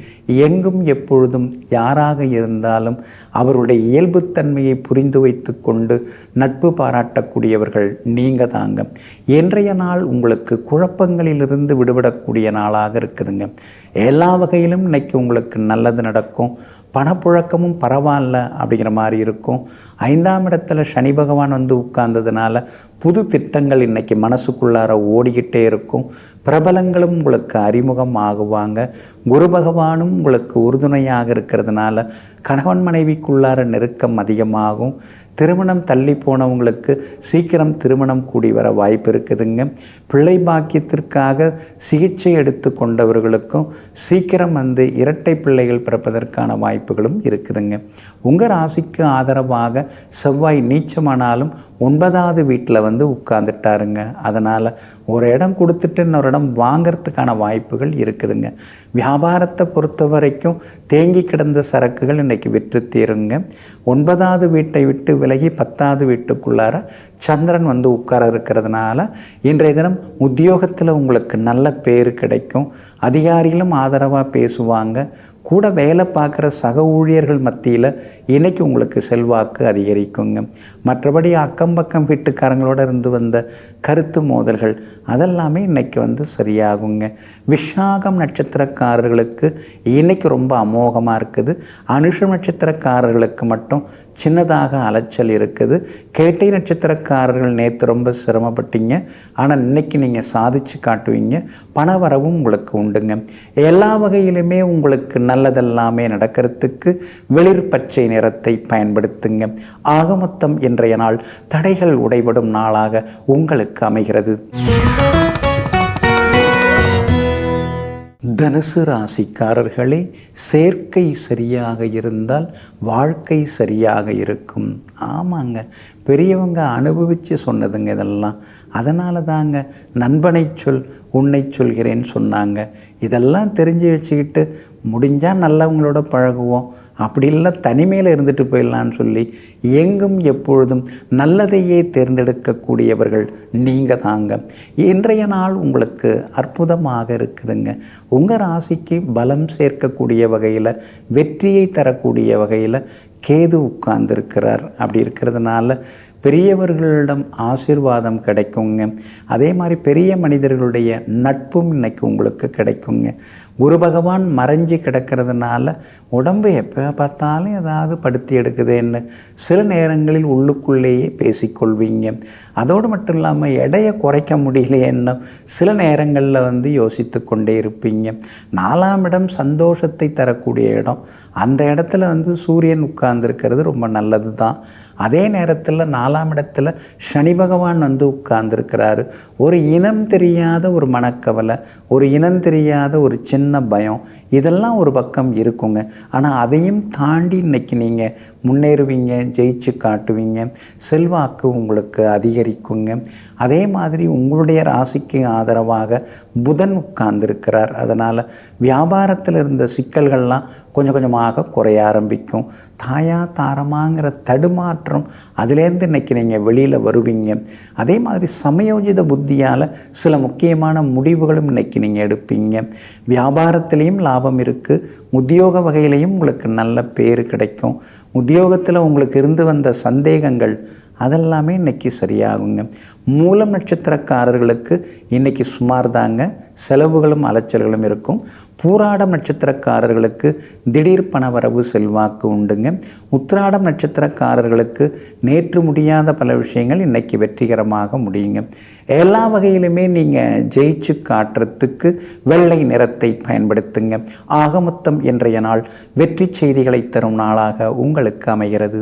S1: எங்கும் எப்பொழுதும் யாராக இருந்தாலும் அவருடைய இயல்புத்தன்மையை புரிந்து வைத்து கொண்டு நட்பு பாராட்டக்கூடியவர்கள் நீங்கள் தாங்க. இன்றைய நாள் உங்களுக்கு குழப்பங்களிலிருந்து விடுபடக்கூடிய நாளாக இருக்குதுங்க. எல்லா வகையிலும் இன்னைக்கு உங்களுக்கு நல்லது நடக்கும். பணப்புழக்கமும் பரவாயில்ல அப்படிங்கிற மாதிரி இருக்கும். 5ஆம் இடத்துல சனி பகவான் வந்து உட்கார்ந்ததுனால புது திட்டங்கள் இன்றைக்கி மனசுக்குள்ளார ஓடிக்கிட்டே இருக்கும். பிரபலங்களும் உங்களுக்கு அறிமுகம் ஆகுவாங்க. குரு பகவானும் உங்களுக்கு உறுதுணையாக இருக்கிறதுனால கணவன் மனைவிக்குள்ளார நெருக்கம் அதிகமாகும். திருமணம் தள்ளி போனவங்களுக்கு சீக்கிரம் திருமணம் கூடி வர வாய்ப்பு இருக்குதுங்க. பிள்ளை பாக்கியத்திற்காக சிகிச்சை எடுத்து கொண்டவர்களுக்கும் சீக்கிரம் வந்து இரட்டை பிள்ளைகள் பிறப்பதற்கான வாய்ப்புகளும் இருக்குதுங்க. உங்கள் ராசிக்கு ஆதரவாக செவ்வாய் நீச்சமானாலும் 9வது வீட்டில் வந்து உட்கார்ந்துட்டாருங்க. அதனால் ஒரு இடம் கொடுத்துட்டு இன்னொரு இடம் வாங்கிறதுக்கான வாய்ப்புகள் இருக்குதுங்க. வியாபாரத்தை பொறுத்த வரைக்கும் தேங்கி கிடந்த சரக்குகள் இன்றைக்கி விற்று தீருங்க. 9வது வீட்டை விட்டு விலகி 10வது வீட்டுக்குள்ளார சந்திரன் வந்து உட்கார இருக்கிறதுனால இன்றைய தினம் உத்தியோகத்தில் உங்களுக்கு நல்ல பேர் கிடைக்கும். அதிகாரிகளும் ஆதரவாக பேசுவாங்க. கூட வேலை பார்க்குற சக ஊழியர்கள் மத்தியில் இன்றைக்கி உங்களுக்கு செல்வாக்கு அதிகரிக்குங்க. மற்றபடி அக்கம் பக்கம் வீட்டுக்காரங்களோட இருந்து வந்த கருத்து மோதல்கள் அதெல்லாமே இன்றைக்கி வந்து சரியாகுங்க. விஷாகம் நட்சத்திரக்காரர்களுக்கு இன்றைக்கி ரொம்ப அமோகமாக இருக்குது. அனுஷம் நட்சத்திரக்காரர்களுக்கு மட்டும் சின்னதாக அலைச்சல் இருக்குது. கேட்டை நட்சத்திரக்காரர்கள் நேற்று ரொம்ப சிரமப்பட்டீங்க. ஆனால் இன்றைக்கி நீங்கள் சாதிச்சு காட்டுவீங்க. பண வரவும் உங்களுக்கு உண்டுங்க. எல்லா வகையிலுமே உங்களுக்கு நல்லதெல்லாமே நடக்கிறதுக்கு வெளிர் பச்சை நிறத்தை பயன்படுத்துங்க. ஆக மொத்தம் இன்றைய நாள் தடைகள் உடைபடும் நாளாக உங்களுக்கு அமைகிறது. தனுசு ராசிக்காரர்களே, சேர்க்கை சரியாக இருந்தால் வாழ்க்கை சரியாக இருக்கும். ஆமாங்க, பெரியவங்க அனுபவித்து சொன்னதுங்க இதெல்லாம். அதனால தாங்க நண்பனை சொல் உன்னை சொல்கிறேன்னு சொன்னாங்க. இதெல்லாம் தெரிஞ்சு வச்சுக்கிட்டு முடிஞ்சால் நல்லவங்களோட பழகுவோம், அப்படி இல்லை தனிமையில் இருந்துட்டு போயிடலான்னு சொல்லி எங்கும் எப்பொழுதும் நல்லதையே தேர்ந்தெடுக்கக்கூடியவர்கள் நீங்கள் தாங்க. இன்றைய நாள் உங்களுக்கு அற்புதமாக இருக்குதுங்க. உங்கள் ராசிக்கு பலம் சேர்க்கக்கூடிய வகையில், வெற்றியை தரக்கூடிய வகையில் கேது உட்கார்ந்துருக்கிறார். அப்படி இருக்கிறதுனால பெரியவர்களிடம் ஆசீர்வாதம் கிடைக்குங்க. அதே மாதிரி பெரிய மனிதர்களுடைய நட்பும் இன்னைக்கு உங்களுக்கு கிடைக்குங்க. குரு பகவான் மறைஞ்சி கிடக்கிறதுனால உடம்பு எப்போ பார்த்தாலும் ஏதாவது படுத்தி எடுக்குதுன்னு சில நேரங்களில் உள்ளுக்குள்ளேயே பேசிக்கொள்வீங்க. அதோடு மட்டும் இல்லாமல் எடையை குறைக்க முடியலையேன்னு சில நேரங்களில் யோசித்து கொண்டே இருப்பீங்க. 4ஆம் இடம் சந்தோஷத்தை தரக்கூடிய இடம். அந்த இடத்துல சூரியன் உட்கார்ந்துருக்கிறது ரொம்ப நல்லது தான். அதே நேரத்தில் 4ஆம் இடத்துல சனி பகவான் உட்கார்ந்துருக்கிறாரு. ஒரு இனம் தெரியாத ஒரு மனக்கவலை, ஒரு இனம் தெரியாத ஒரு சின்ன பயம், இதெல்லாம் ஒரு பக்கம் இருக்குங்க. ஆனால் அதையும் தாண்டி இன்னைக்கு நீங்கள் முன்னேறுவீங்க, ஜெயிச்சு காட்டுவீங்க, செல்வாக்கு உங்களுக்கு அதிகரிக்குங்க. அதே மாதிரி உங்களுடைய ராசிக்கு ஆதரவாக புதன் உட்கார்ந்துருக்கிறார். அதனால் வியாபாரத்தில் இருந்த சிக்கல்கள்லாம் கொஞ்சம் கொஞ்சமாக குறைய ஆரம்பிக்கும். தாயா தாரமாங்கிற தடுமாற்றம், அதிலேருந்து இன்றைக்கி நீங்கள் வெளியில் வருவீங்க. அதே மாதிரி சமயோஜித புத்தியால் சில முக்கியமான முடிவுகளும் இன்றைக்கி நீங்கள் எடுப்பீங்க. வியாபாரத்திலையும் லாபம் இருக்குது. உத்தியோக வகையிலையும் உங்களுக்கு நல்ல பேர் கிடைக்கும். உத்தியோகத்தில் உங்களுக்கு இருந்து வந்த சந்தேகங்கள் அதெல்லாமே இன்றைக்கி சரியாகுங்க. மூலம் நட்சத்திரக்காரர்களுக்கு இன்றைக்கி சுமார் தாங்க, செலவுகளும் அலைச்சல்களும் இருக்கும். பூராடம் நட்சத்திரக்காரர்களுக்கு திடீர் பணவரவு செல்வாக்கு உண்டுங்க. உத்திராடம் நட்சத்திரக்காரர்களுக்கு நேற்று முடியாத பல விஷயங்கள் இன்றைக்கி வெற்றிகரமாக முடியுங்க. எல்லா வகையிலுமே நீங்கள் ஜெயிச்சு காட்டுறதுக்கு வெள்ளை நிறத்தை பயன்படுத்துங்க. ஆக மொத்தம் இன்றைய நாள் வெற்றி செய்திகளை தரும் நாளாக உங்களுக்கு அமைகிறது.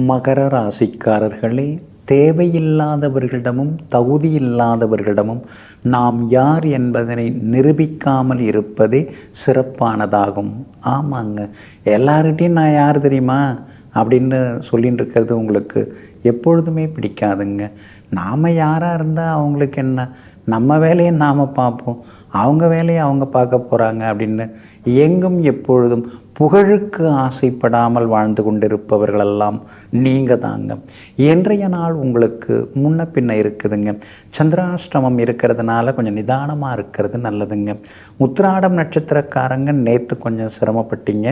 S1: மகர ராசிக்காரர்களே, தேவையில்லாதவர்களிடமும் தகுதியில்லாதவர்களிடமும் நாம் யார் என்பதனை நிரூபிக்காமல் இருப்பதே சிறப்பானதாகும். ஆமாங்க, எல்லார்கிட்டையும் நான் யார் தெரியுமா அப்படின்னு சொல்லின்னு இருக்கிறது உங்களுக்கு எப்பொழுதுமே பிடிக்காதுங்க. நாம் யாராக இருந்தால் அவங்களுக்கு என்ன, நம்ம வேலையை நாம் பார்ப்போம், அவங்க வேலையை அவங்க பார்க்க போகிறாங்க அப்படின்னு எங்கும் எப்பொழுதும் புகழுக்கு ஆசைப்படாமல் வாழ்ந்து கொண்டிருப்பவர்களெல்லாம் நீங்கள் தாங்க. இன்றைய நாள் உங்களுக்கு முன்ன பின்ன இருக்குதுங்க. சந்திராஷ்டமம் இருக்கிறதுனால கொஞ்சம் நிதானமாக இருக்கிறது நல்லதுங்க. உத்திராடம் நட்சத்திரக்காரங்க நேற்று கொஞ்சம் சிரமப்பட்டீங்க.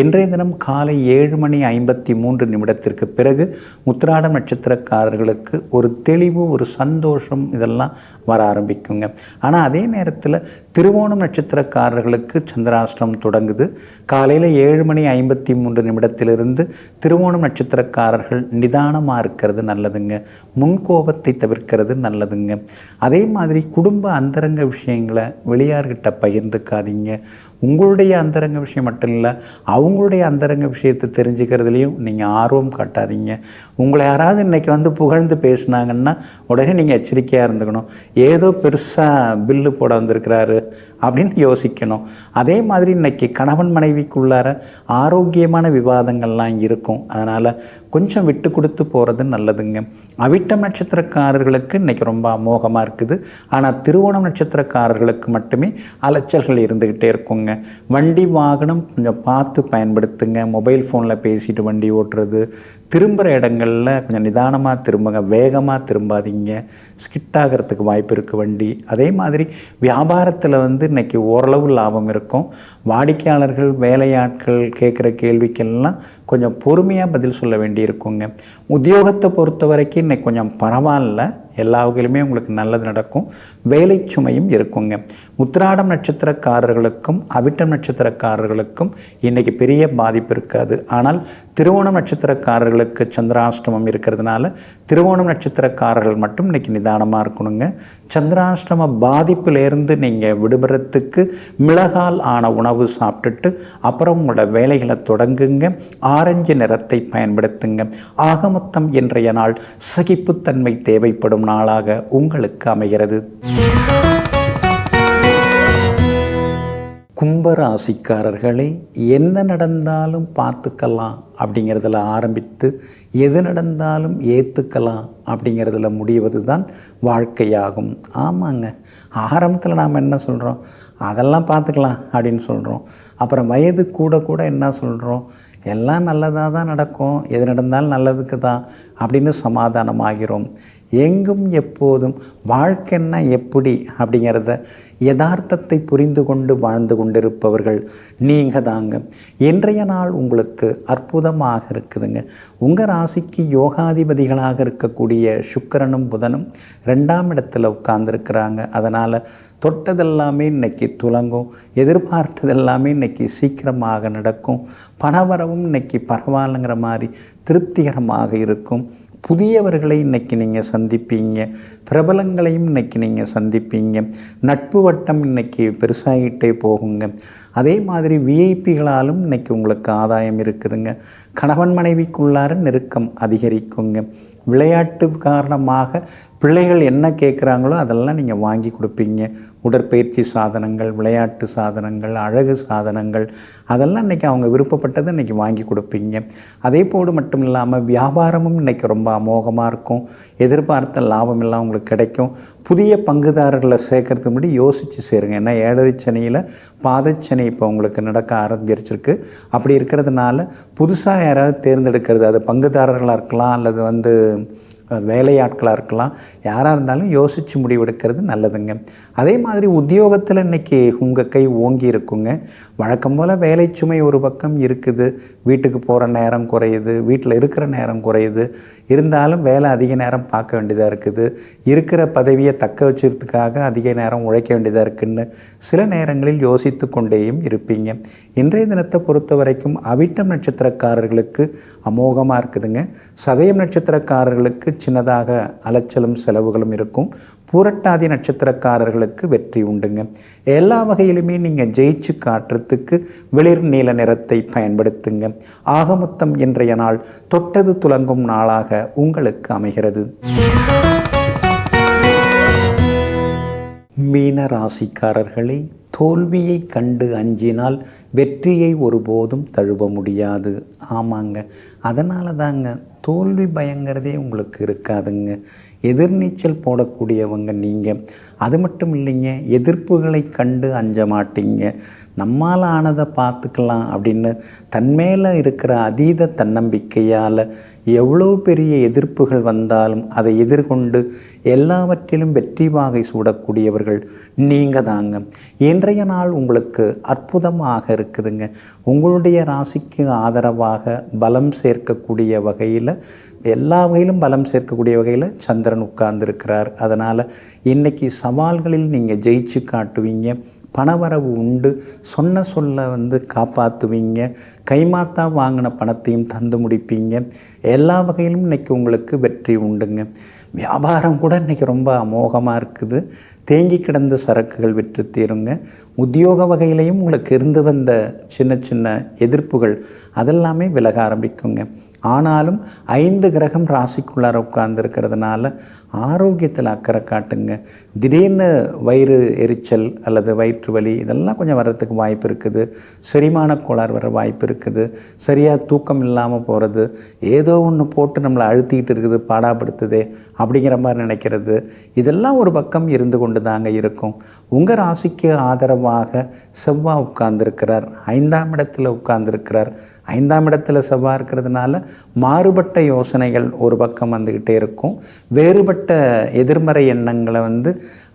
S1: இன்றைய தினம் காலை 7:53 பிறகு உத்திராடம் நட்சத்திரக்காரர்களுக்கு ஒரு தெளிவு, ஒரு சந்தோஷம் இதெல்லாம் வர ஆரம்பிக்குங்க. ஆனால் அதே நேரத்தில் திருவோணம் நட்சத்திரக்காரர்களுக்கு சந்திராஷ்டமம் தொடங்குது. காலையில் 7:53 திருவோணம் நட்சத்திரக்காரர்கள் நிதானமாக இருக்கிறது நல்லதுங்க. முன்கோபத்தை தவிர்க்கிறது நல்லதுங்க. அதே மாதிரி குடும்ப அந்தரங்க விஷயங்களை வெளியார்கிட்ட பகிர்ந்துக்காதீங்க. உங்களுடைய அந்தரங்க விஷயம் மட்டும் இல்லை, அவங்களுடைய அந்தரங்க விஷயத்தை தெரிஞ்சுக்கிறதுலையும் நீங்கள் ஆர்வம் காட்டாதீங்க. உங்களை யாராவது இன்றைக்கி புகழ்ந்து பேசினாங்கன்னா உடனே நீங்கள் எச்சரிக்கையாக இருந்துக்கணும். ஏதோ பெருசாக பில்லு போட வந்திருக்கிறாரு அப்படின்னு யோசிக்கணும். அதே மாதிரி இன்றைக்கி கணவன் மனைவிக்குள்ளார ஆரோக்கியமான விவாதங்கள்லாம் இருக்கும். அதனால் கொஞ்சம் விட்டு கொடுத்து போகிறது நல்லதுங்க. அவிட்டம் நட்சத்திரக்காரர்களுக்கு இன்றைக்கி ரொம்ப அமோகமாக இருக்குது. ஆனால் திருவோணம் நட்சத்திரக்காரர்களுக்கு மட்டுமே அலைச்சல்கள் இருந்துக்கிட்டே இருக்குங்க. வண்டி வாகனம் கொஞ்சம் பார்த்து பயன்படுத்துங்க. மொபைல் ஃபோனில் பேசிட்டு வண்டி ஓட்டுறது, திரும்புகிற இடங்களில் கொஞ்சம் நிதானமாக திரும்புங்க, வேகமாக திரும்பாதீங்க, ஸ்கிட் ஆகிறதுக்கு வாய்ப்பு இருக்குது வண்டி. அதே மாதிரி வியாபாரத்தில் இன்றைக்கி ஓரளவு லாபம் இருக்கும். வாடிக்கையாளர்கள், வேலையாட்கள் கேட்குற கேள்விக்கெல்லாம் கொஞ்சம் பொறுமையாக பதில் சொல்ல வேண்டியிருக்குங்க. உத்தியோகத்தை பொறுத்த வரைக்கும் இன்றைக்கி கொஞ்சம் பரவாயில்ல, எல்லா வகையிலுமே உங்களுக்கு நல்லது நடக்கும். வேலை சுமையும் இருக்குங்க. உத்திராடம் நட்சத்திரக்காரர்களுக்கும் அவிட்டம் நட்சத்திரக்காரர்களுக்கும் இன்றைக்கி பெரிய பாதிப்பு இருக்காது. ஆனால் திருவோணம் நட்சத்திரக்காரர்களுக்கு சந்திராஷ்டமம் இருக்கிறதுனால திருவோணம் நட்சத்திரக்காரர்கள் மட்டும் இன்றைக்கி நிதானமாக இருக்கணுங்க. சந்திராஷ்டம பாதிப்பிலேருந்து நீங்கள் விடுபடுறதுக்கு மிளகால் ஆன உணவு சாப்பிட்டுட்டு அப்புறம் உங்களோட வேலைகளை தொடங்குங்க. ஆரஞ்சு நிறத்தை பயன்படுத்துங்க. ஆக மொத்தம் இன்றைய நாள் சகிப்புத்தன்மை தேவைப்படும் நாளாக உங்களுக்கு அமைகிறது. கும்பராசிக்காரர்களே, என்ன நடந்தாலும் பார்த்துக்கலாம் அப்படிங்கிறதுல ஆரம்பித்து எது நடந்தாலும் ஏற்றுக்கலாம் அப்படிங்கிறதுல முடிவது தான் வாழ்க்கையாகும். ஆமாங்க, ஆரம்பத்தில் நாம் என்ன சொல்கிறோம், அதெல்லாம் பார்த்துக்கலாம் அப்படின்னு சொல்கிறோம். அப்புறம் வயது கூட கூட என்ன சொல்கிறோம், எல்லாம் நல்லதாக தான் நடக்கும், எது நடந்தாலும் நல்லதுக்கு தான் அப்படின்னு சமாதானமாகிறோம். எங்கும் எப்போதும் வாழ்க்கைன்னா எப்படி அப்படிங்கிறத யதார்த்தத்தை புரிந்து கொண்டு வாழ்ந்து கொண்டிருப்பவர்கள் நீங்கள் தாங்க. இன்றைய நாள் உங்களுக்கு அற்புதமாக இருக்குதுங்க. உங்கள் ராசிக்கு யோகாதிபதிகளாக இருக்கக்கூடிய சுக்கிரனும் புதனும் 2ஆம் இடத்துல உட்கார்ந்துருக்கிறாங்க. அதனால் தொட்டதெல்லாமே இன்றைக்கி துலங்கும், எதிர்பார்த்ததெல்லாமே இன்றைக்கி சீக்கிரமாக நடக்கும். பணவரவும் இன்றைக்கி பரவாயில்லைங்கிற மாதிரி திருப்திகரமாக இருக்கும். புதியவர்களை இன்றைக்கி நீங்கள் சந்திப்பீங்க, பிரபலங்களையும் இன்றைக்கி நீங்கள் சந்திப்பீங்க. நட்பு வட்டம் இன்றைக்கி பெருசாகிட்டே போகுங்க. அதே மாதிரி விஐபிகளாலும் இன்றைக்கி உங்களுக்கு ஆதாயம் இருக்குதுங்க. கணவன் மனைவிக்குள்ளார நெருக்கம் அதிகரிக்குங்க. விளையாட்டு காரணமாக பிள்ளைகள் என்ன கேட்குறாங்களோ அதெல்லாம் நீங்கள் வாங்கி கொடுப்பீங்க. உடற்பயிற்சி சாதனங்கள், விளையாட்டு சாதனங்கள், அழகு சாதனங்கள், அதெல்லாம் இன்றைக்கி அவங்க விருப்பப்பட்டதை இன்றைக்கி வாங்கி கொடுப்பீங்க. அதே போடு மட்டும் இல்லாமல் வியாபாரமும் இன்றைக்கி ரொம்ப அமோகமாக இருக்கும். எதிர்பார்த்த லாபம் எல்லாம் உங்களுக்கு கிடைக்கும். புதிய பங்குதாரர்களை சேர்க்கறதுக்கு முன்னாடி யோசித்து சேருங்க. ஏன்னா 7வது சனியில் பாதச்சனி இப்போ உங்களுக்கு நடக்க ஆரம்பிச்சிருக்கு. அப்படி இருக்கிறதுனால புதுசாக யாராவது தேர்ந்தெடுக்கிறது, அது பங்குதாரர்களாக இருக்கலாம் அல்லது வேலையாட்களாக இருக்கலாம், யாராக இருந்தாலும் யோசித்து முடிவெடுக்கிறது நல்லதுங்க. அதே மாதிரி உத்தியோகத்தில் இன்றைக்கி உங்கள் கை ஓங்கி இருக்குங்க. வழக்கம் போல் வேலை சுமை ஒரு பக்கம் இருக்குது, வீட்டுக்கு போகிற நேரம் குறையுது, வீட்டில் இருக்கிற நேரம் குறையுது. இருந்தாலும் வேலை அதிக நேரம் பார்க்க வேண்டியதாக இருக்குது. இருக்கிற பதவியை தக்க வச்சுக்கிறதுக்காக அதிக நேரம் உழைக்க வேண்டியதாக இருக்குதுன்னு சில நேரங்களில் யோசித்து கொண்டேயும் இருப்பீங்க. இன்றைய தினத்தை பொறுத்த வரைக்கும் அவிட்டம் நட்சத்திரக்காரர்களுக்கு அமோகமாக இருக்குதுங்க. சதயம் நட்சத்திரக்காரர்களுக்கு சின்னதாக அலைச்சலும் செலவுகளும் இருக்கும். பூரட்டாதி நட்சத்திரக்காரர்களுக்கு வெற்றி உண்டுங்க. எல்லா வகையிலுமே நீங்கள் ஜெயிச்சு காட்டுறதுக்கு வெளிர் நீல நிறத்தை பயன்படுத்துங்க. ஆகமொத்தம் இன்றைய நாள் தொட்டது துலங்கும் நாளாக உங்களுக்கு அமைகிறது. மீன ராசிக்காரர்களே, தோல்வியை கண்டு அஞ்சினால் வெற்றியை ஒருபோதும் தழுவ முடியாது. ஆமாங்க, அதனால தாங்க தோல்வி பயங்கிறதே உங்களுக்கு இருக்காதுங்க. எதிர்நீச்சல் போடக்கூடியவங்க நீங்கள். அது மட்டும் இல்லைங்க, எதிர்ப்புகளை கண்டு அஞ்ச மாட்டீங்க. நம்மால் ஆனதை பார்த்துக்கலாம் அப்படின்னு தன்மேல இருக்கிற அதீத தன்னம்பிக்கையால் எவ்வளோ பெரிய எதிர்ப்புகள் வந்தாலும் அதை எதிர்கொண்டு எல்லாவற்றிலும் வெற்றி வாகை சூடக்கூடியவர்கள் நீங்கள் தாங்க. இன்றைய நாள் உங்களுக்கு அற்புதமாக இருக்குதுங்க. உங்களுடைய ராசிக்கு ஆதரவாக பலம் சேர்க்கக்கூடிய வகையில், எல்லா வகையிலும் பலம் சேர்க்கக்கூடிய வகையில் சந்திரன் உட்கார்ந்துருக்கிறார். அதனால் இன்றைக்கி சவால்களில் நீங்கள் ஜெயிச்சு காட்டுவீங்க. பணவரவு உண்டு. சொன்ன சொல்ல காப்பாற்றுவீங்க. கைமாத்தா வாங்கின பணத்தையும் தந்து முடிப்பீங்க. எல்லா வகையிலும் இன்றைக்கி உங்களுக்கு வெற்றி உண்டுங்க. வியாபாரம் கூட இன்றைக்கி ரொம்ப அமோகமாக இருக்குது. தேங்கி கிடந்த சரக்குகள் விற்று தீருங்க. உத்தியோக வகையிலையும் உங்களுக்கு இருந்து வந்த சின்ன சின்ன எதிர்ப்புகள் அதெல்லாமே விலக ஆரம்பிக்குங்க. ஆனாலும் 5 கிரகம் ராசிக்குள்ளார உட்கார்ந்துருக்கிறதுனால ஆரோக்கியத்தில் அக்கறை காட்டுங்க. திடீர்னு வயிறு எரிச்சல் அல்லது வயிற்று வலி இதெல்லாம் கொஞ்சம் வர்றதுக்கு வாய்ப்பு இருக்குது. செரிமான கோளாறு வர வாய்ப்பு இருக்குது. சரியாக தூக்கம் இல்லாமல் போகிறது, ஏதோ ஒன்று போட்டு நம்மளை அழுத்திக்கிட்டு இருக்குது, பாடாப்படுத்துதே அப்படிங்கிற மாதிரி நினைக்கிறது, இதெல்லாம் ஒரு பக்கம் இருந்து கொண்டு தாங்க இருக்கும். உங்கள் ராசிக்கு ஆதரவாக செவ்வாய் உட்கார்ந்துருக்கிறார். 5ஆம் இடத்துல உட்கார்ந்துருக்கிறார். 5ஆம் இடத்துல செவ்வாய் இருக்கிறதுனால மாறுபட்ட யோசனைகள் ஒரு பக்கம் வந்துக்கிட்டே இருக்கும். வேறுபட்ட எதிர்மறை எண்ணங்களை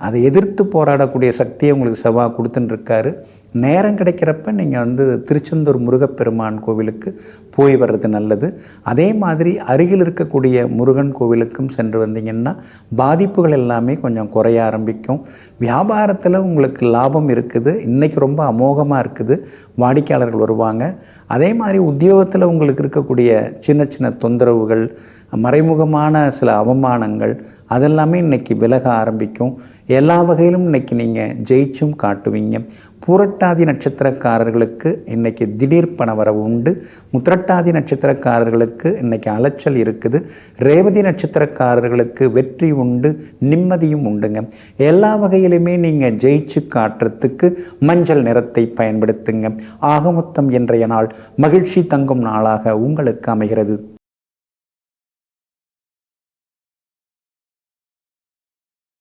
S1: அதை எதிர்த்து போராடக்கூடிய சக்தியை உங்களுக்கு செவ்வாய் கொடுத்துட்டுருக்காரு. நேரம் கிடைக்கிறப்ப நீங்கள் திருச்செந்தூர் முருகப்பெருமான் கோவிலுக்கு போய் வர்றது நல்லது. அதே மாதிரி அருகில் இருக்கக்கூடிய முருகன் கோவிலுக்கும் சென்று வந்தீங்கன்னா பாதிப்புகள் எல்லாமே கொஞ்சம் குறைய ஆரம்பிக்கும். வியாபாரத்தில் உங்களுக்கு லாபம் இருக்குது. இன்றைக்கி ரொம்ப அமோகமாக இருக்குது. வாடிக்கையாளர்கள் வருவாங்க. அதே மாதிரி உத்தியோகத்தில் உங்களுக்கு இருக்கக்கூடிய சின்ன சின்ன தொந்தரவுகள், மறைமுகமான சில அவமானங்கள் அதெல்லாமே இன்றைக்கி விலக ஆரம்பிக்கும். எல்லா வகையிலும் இன்றைக்கி நீங்கள் ஜெயிச்சும் காட்டுவீங்க. பூரட்டாதி நட்சத்திரக்காரர்களுக்கு இன்றைக்கி திடீர் பணவரவு உண்டு. உத்திரட்டாதி நட்சத்திரக்காரர்களுக்கு இன்றைக்கி அலைச்சல் இருக்குது. ரேவதி நட்சத்திரக்காரர்களுக்கு வெற்றி உண்டு, நிம்மதியும் உண்டுங்க. எல்லா வகையிலுமே நீங்கள் ஜெயிச்சு காட்டுறதுக்கு மஞ்சள் நிறத்தை பயன்படுத்துங்க. ஆகமொத்தம் இன்றைய நாள் மகிழ்ச்சி தங்கும் நாளாக உங்களுக்கு அமைகிறது.